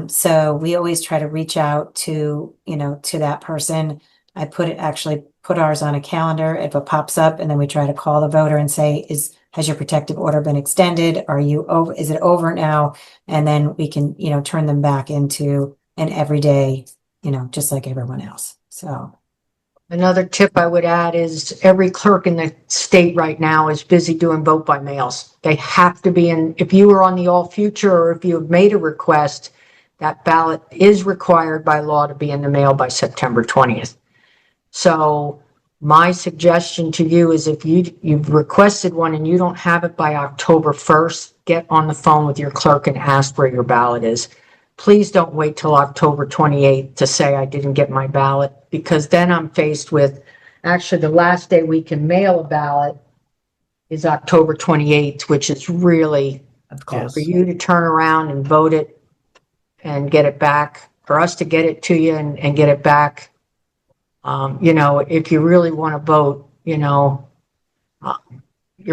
S5: So we always try to reach out to that person. I actually put ours on a calendar if it pops up, and then we try to call the voter and say, has your protective order been extended? Is it over now? And then we can, turn them back into an everyday, just like everyone else. So.
S4: Another tip I would add is every clerk in the state right now is busy doing vote by mails. They have to be in, if you are on the all future or if you have made a request, that ballot is required by law to be in the mail by September 20th. So my suggestion to you is if you've requested one and you don't have it by October 1st, get on the phone with your clerk and ask where your ballot is. Please don't wait till October 28th to say I didn't get my ballot, because then I'm faced with, actually the last day we can mail a ballot is October 28th, which is really for you to turn around and vote it and get it back, for us to get it to you and get it back. If you really want to vote, you're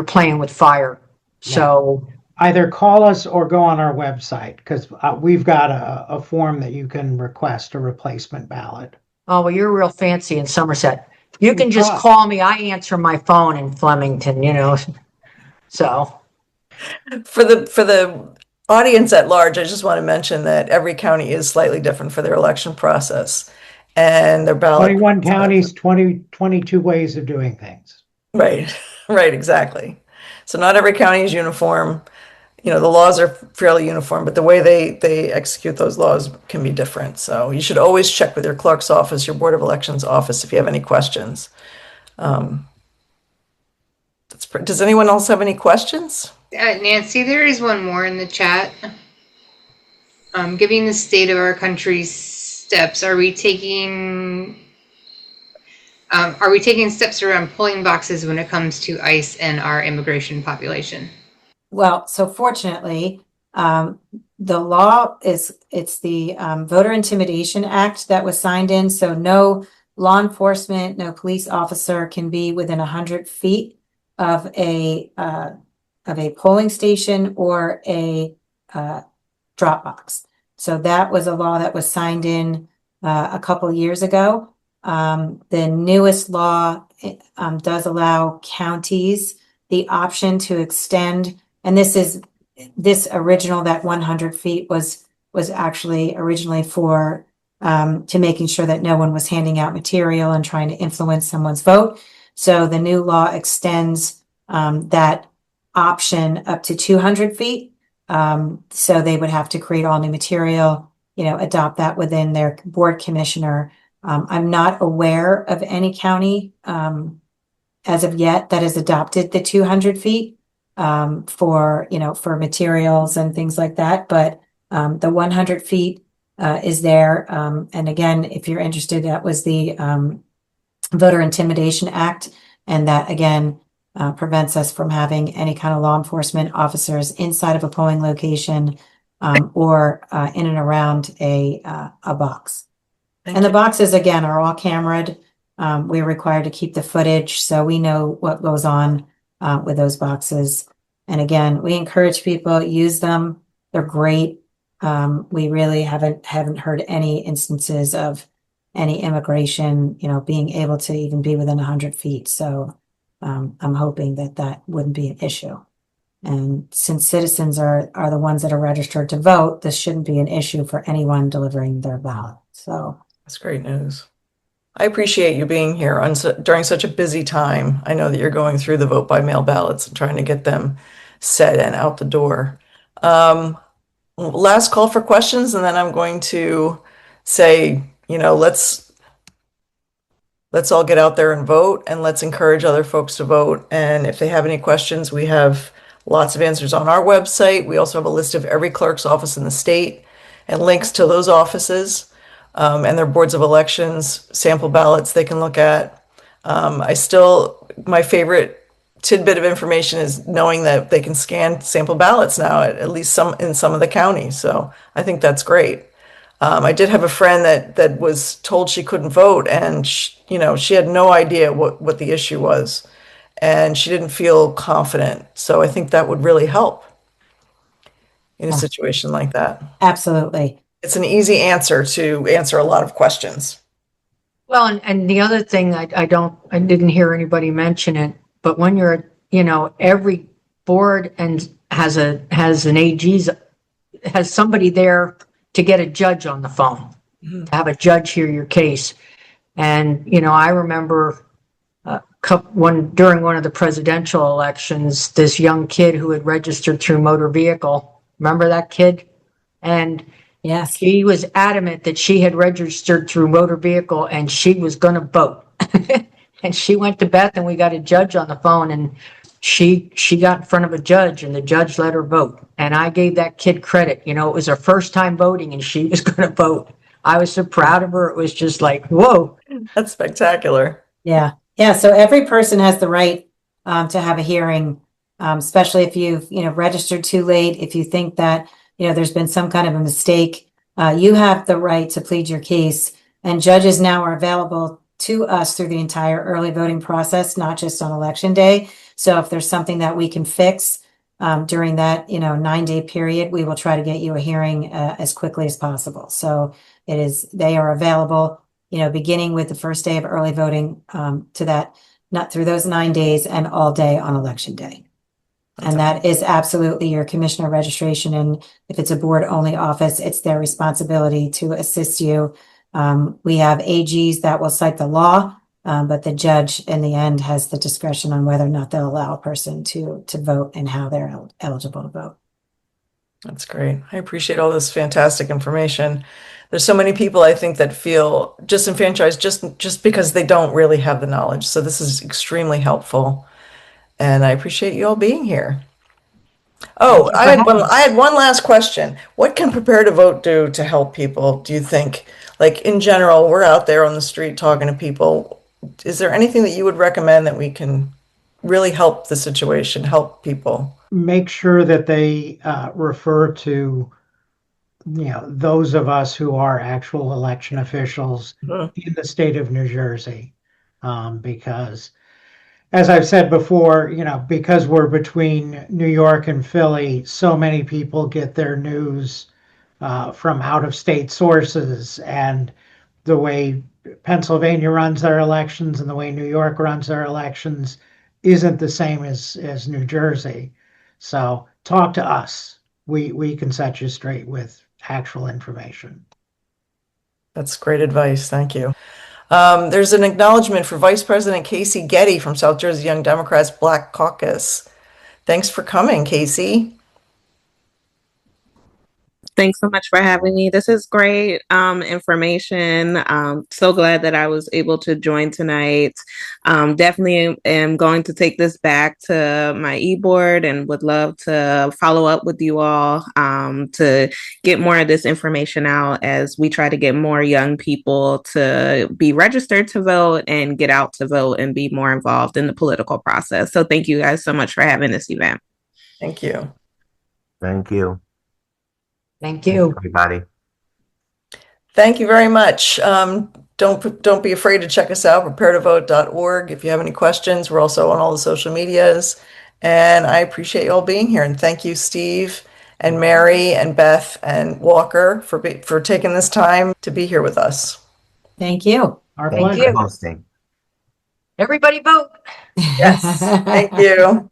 S4: playing with fire. So
S3: either call us or go on our website, because we've got a form that you can request a replacement ballot.
S4: oh, well, you're real fancy in Somerset. You can just call me. I answer my phone in Flemington, so.
S1: For the audience at large, I just want to mention that every county is slightly different for their election process and their ballot.
S3: 21 counties, 22 ways of doing things.
S1: Right, right, exactly. So not every county is uniform. The laws are fairly uniform, but the way they execute those laws can be different. So you should always check with your clerk's office, your Board of Elections office, if you have any questions. Does anyone else have any questions?
S6: Nancy, there is one more in the chat. Given the state of our country's steps, are we taking steps around polling boxes when it comes to ICE and our immigration population?
S5: Well, so fortunately, the law it's the Voter Intimidation Act that was signed in. So no law enforcement, no police officer can be within 100 feet of a polling station or a drop box. So that was a law that was signed in a couple of years ago. The newest law does allow counties the option to extend, and this original, that 100 feet was actually originally for to making sure that no one was handing out material and trying to influence someone's vote. So the new law extends that option up to 200 feet. So they would have to create all new material, adopt that within their board commissioner. I'm not aware of any county as of yet that has adopted the 200 feet for materials and things like that. But the 100 feet is there. And again, if you're interested, that was the Voter Intimidation Act. And that, again, prevents us from having any kind of law enforcement officers inside of a polling location or in and around a box. And the boxes, again, are all cameraed. We're required to keep the footage, so we know what goes on with those boxes. And again, we encourage people to use them. They're great. We really haven't heard any instances of any immigration, being able to even be within 100 feet. So I'm hoping that wouldn't be an issue. And since citizens are the ones that are registered to vote, this shouldn't be an issue for anyone delivering their ballot. So
S1: that's great news. I appreciate you being here during such a busy time. I know that you're going through the vote by mail ballots and trying to get them set and out the door. Last call for questions, and then I'm going to say, let's let's all get out there and vote, and let's encourage other folks to vote. And if they have any questions, we have lots of answers on our website. We also have a list of every clerk's office in the state and links to those offices and their boards of elections, sample ballots they can look at. My favorite tidbit of information is knowing that they can scan sample ballots now at least in some of the counties. So I think that's great. I did have a friend that was told she couldn't vote, and she had no idea what the issue was, and she didn't feel confident. So I think that would really help in a situation like that.
S5: Absolutely.
S1: It's an easy answer to answer a lot of questions.
S4: Well, and the other thing I didn't hear anybody mention it, but when you're, every board and has an AG's, has somebody there to get a judge on the phone, to have a judge hear your case. And, I remember during one of the presidential elections, this young kid who had registered through motor vehicle, remember that kid? And
S5: Yes.
S4: she was adamant that she had registered through motor vehicle and she was going to vote. And she went to Beth, and we got a judge on the phone, and she got in front of a judge, and the judge let her vote. And I gave that kid credit. It was her first time voting, and she was going to vote. I was so proud of her. It was just like, whoa.
S1: That's spectacular.
S5: Yeah. Yeah. So every person has the right to have a hearing, especially if you've, registered too late. If you think that, there's been some kind of a mistake, you have the right to plead your case. And judges now are available to us through the entire early voting process, not just on election day. So if there's something that we can fix during that, 9-day period, we will try to get you a hearing as quickly as possible. So they are available, beginning with the first day of early voting not through those 9 days and all day on election day. And that is absolutely your commissioner registration. And if it's a board only office, it's their responsibility to assist you. We have AGs that will cite the law, but the judge in the end has the discretion on whether or not they'll allow a person to vote and how they're eligible to vote.
S1: That's great. I appreciate all this fantastic information. There's so many people, I think, that feel disenfranchised just because they don't really have the knowledge. So this is extremely helpful. And I appreciate you all being here. Oh, I had one last question. What can Prepare to Vote do to help people, do you think? Like, in general, we're out there on the street talking to people. Is there anything that you would recommend that we can really help the situation, help people?
S3: Make sure that they refer to, those of us who are actual election officials in the state of New Jersey. Because, as I've said before, because we're between New York and Philly, so many people get their news from out-of-state sources, and the way Pennsylvania runs their elections and the way New York runs their elections isn't the same as New Jersey. So talk to us. We can set you straight with actual information.
S1: That's great advice. Thank you. There's an acknowledgement for Vice President Casey Getty from South Jersey Young Democrats Black Caucus. Thanks for coming, Casey.
S7: Thanks so much for having me. This is great information. So glad that I was able to join tonight. Definitely am going to take this back to my e-board and would love to follow up with you all to get more of this information out as we try to get more young people to be registered to vote and get out to vote and be more involved in the political process. So thank you guys so much for having this event.
S1: Thank you.
S2: Thank you.
S4: Thank you.
S2: Everybody.
S1: Thank you very much. Don't be afraid to check us out, preparetovote.org. If you have any questions, we're also on all the social medias. And I appreciate you all being here. And thank you, Steve and Mary and Beth and Walker for taking this time to be here with us.
S5: Thank you.
S3: Our
S4: Thank
S3: pleasure.
S4: you.
S2: Hosting.
S4: Everybody vote.
S1: Yes. Thank you.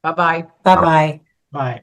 S4: Bye-bye.
S5: Bye-bye.
S3: Bye.